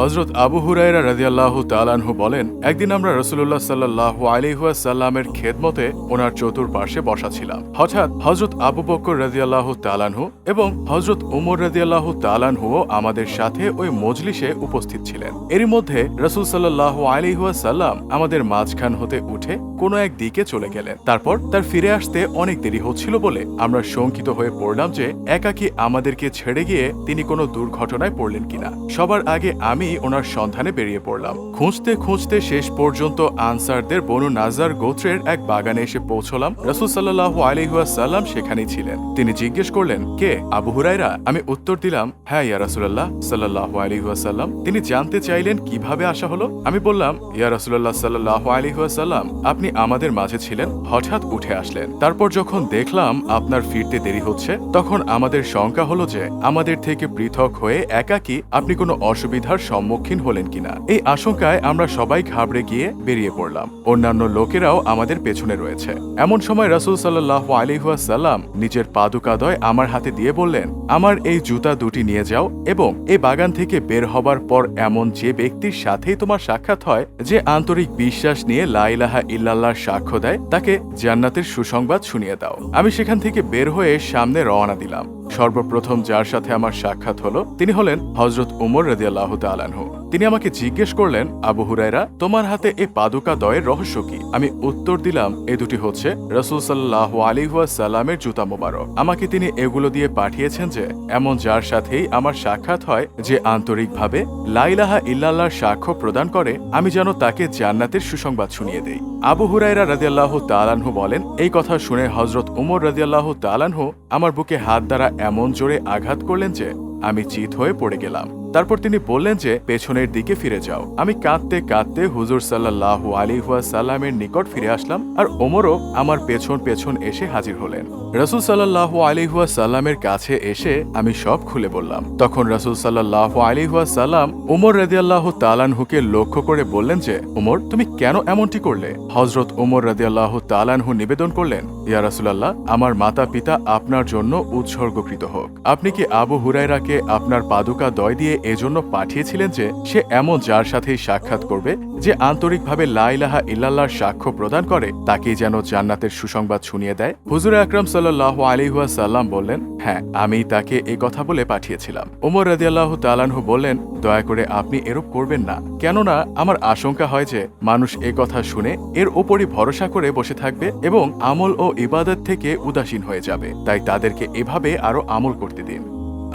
হযরত আবু হুরায়রা রাদিয়াল্লাহু তাআলা আনহু বলেন, একদিন আমরা রাসূলুল্লাহ সাল্লাল্লাহু আলাইহি ওয়াসাল্লামের খেদমতে ওনার চতুর্পার্শ্বে বসা ছিলাম। হঠাৎ হযরত আবু বকর রাদিয়াল্লাহু তাআলা আনহু এবং হযরত উমর রাদিয়াল্লাহু তাআলা আনহুও আমাদের সাথে ওই মজলিসে উপস্থিত ছিলেন। এরই মধ্যে রাসূল সাল্লাল্লাহু আলাইহি ওয়াসাল্লাম আমাদের মাঝখান হতে উঠে কোনো এক দিকে চলে গেলেন। তারপর তার ফিরে আসতে অনেক দেরি হচ্ছিল বলে আমরা শঙ্কিত হয়ে পড়লাম যে একাকী আমাদেরকে ছেড়ে গিয়ে তিনি কোনো দুর্ঘটনায় পড়লেন কিনা। সবার আগে আমি ওনার সন্ধানে বেরিয়ে পড়লাম। খুঁজতে খুঁজতে শেষ পর্যন্ত আনসারদের বনু নাজার গোত্রের এক বাগানে এসে পৌঁছলাম। রাসূল সাল্লাল্লাহু আলাইহি ওয়াসাল্লাম সেখানেই ছিলেন। তিনি জিজ্ঞেস করলেন, কে? আবু হুরায়রা? আমি উত্তর দিলাম, হ্যাঁ ইয়া রাসূলুল্লাহ সাল্লাল্লাহু আলাইহি ওয়াসাল্লাম। তিনি জানতে চাইলেন কিভাবে আসা হলো। আমি বললাম, ইয়া রাসূলুল্লাহ সাল্লাল্লাহু আলাইহি ওয়াসাল্লাম, আপনি আমাদের মাঝে ছিলেন, হঠাৎ উঠে আসলেন। তারপর যখন দেখলাম আপনার ফিরতে দেরি হচ্ছে, তখন আমাদের শঙ্কা হলো যে আমাদের থেকে পৃথক হয়ে একাকী আপনি কোনো অসুবিধার সম্মুখীন হলেন কিনা। এই আশঙ্কায় আমরা সবাই ঘাবড়ে গিয়ে বেরিয়ে পড়লাম। অন্যান্য লোকেরাও আমাদের পেছনে রয়েছে। এমন সময় রাসূল সাল্লাল্লাহু আলাইহি ওয়াসাল্লাম নিজের পাদুকাদ্বয় আমার হাতে দিয়ে বললেন, আমার এই জুতা দুটি নিয়ে যাও এবং এই বাগান থেকে বের হবার পর এমন যে ব্যক্তির সাথেই তোমার সাক্ষাৎ হয়, যে আন্তরিক বিশ্বাস নিয়ে লা ইলাহা ইল্লাল্লাহর সাক্ষ্য দেয়, তাকে জান্নাতের সুসংবাদ শুনিয়ে দাও। আমি সেখান থেকে বের হয়ে সামনে রওনা দিলাম। সর্বপ্রথম যার সাথে আমার সাক্ষাৎ হলো তিনি হলেন হযরত উমর রাদিয়াল্লাহু তাআলা আনহু। তিনি আমাকে জিজ্ঞেস করলেন, আবু হুরায়রা, তোমার হাতে এই পাদুকা দ্বয়ের রহস্য কি? আমি উত্তর দিলাম, এ দুটি হচ্ছে রাসূল সাল্লাল্লাহু আলাইহি ওয়াসাল্লামের জুতা মোবারক। আমাকে তিনি এগুলো দিয়ে পাঠিয়েছেন যে এমন যার সাথেই আমার সাক্ষাৎ হয়, যে আন্তরিকভাবে লা ইলাহা ইল্লাল্লাহর সাক্ষ্য প্রদান করে, আমি যেন তাকে জান্নাতের সুসংবাদ শুনিয়ে দেই। আবু হুরায়রা রাদিয়াল্লাহু তাআলা আনহু বলেন, এই কথা শুনে হযরত উমর রাদিয়াল্লাহু তাআলা আনহু আমার বুকে হাত দ্বারা এমন জোরে আঘাত করলেন যে আমি চিৎ হয়ে পড়ে গেলাম। তারপর তিনি বললেন যে পেছনের দিকে ফিরে যাও। আমি কাঁদতে কাঁদতে হুজুর সাল্লাল্লাহু আলাইহি ওয়াসাল্লামের নিকট ফিরে আসলাম, আর ওমরও আমার পেছন পেছন এসে হাজির হলেন। রাসূল সাল্লাল্লাহু আলাইহি ওয়াসাল্লামের কাছে এসে আমি সব খুলে বললাম। তখন রাসূল সাল্লাল্লাহু আলাইহি ওয়াসাল্লাম উমর রাদিয়াল্লাহু তাআলা আনহুকে লক্ষ্য করে বললেন যে, উমর, তুমি কেন এমনটি করলে? হযরত উমর রাদিয়াল্লাহু তাআলা আনহু নিবেদন করলেন, ইয়া রাসূলুল্লাহ, আমার মাতা পিতা আপনার জন্য উৎসর্গকৃত হোক। আপনি কি আবু হুরায়রাকে আপনার পাদুকা দ্বয় দিয়ে এজন্য পাঠিয়েছিলেন যে সে এমন যার সাথেই সাক্ষাৎ করবে, যে আন্তরিকভাবে লা ইলাহা ইল্লাল্লাহর সাক্ষ্য প্রদান করে, তাকেই যেন জান্নাতের সুসংবাদ শুনিয়ে দেয়? হুজুর আকরাম সাল্লাল্লাহু আলাইহি ওয়াসাল্লাম বললেন, হ্যাঁ, আমি তাকে এই কথা বলে পাঠিয়েছিলাম। ওমর রাদিয়াল্লাহু তাআলা আনহু বললেন, দয়া করে আপনি এরূপ করবেন না, কেননা আমার আশঙ্কা হয় যে মানুষ এ কথা শুনে এর ওপরই ভরসা করে বসে থাকবে এবং আমল ও ইবাদত থেকে উদাসীন হয়ে যাবে। তাই তাদেরকে এভাবে আরো আমল করতে দিন।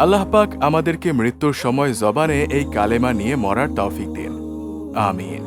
আল্লাহ পাক আমাদেরকে মৃত্যুর সময় জবানে এই কালেমা নিয়ে মরার তৌফিক দিন। আমিন।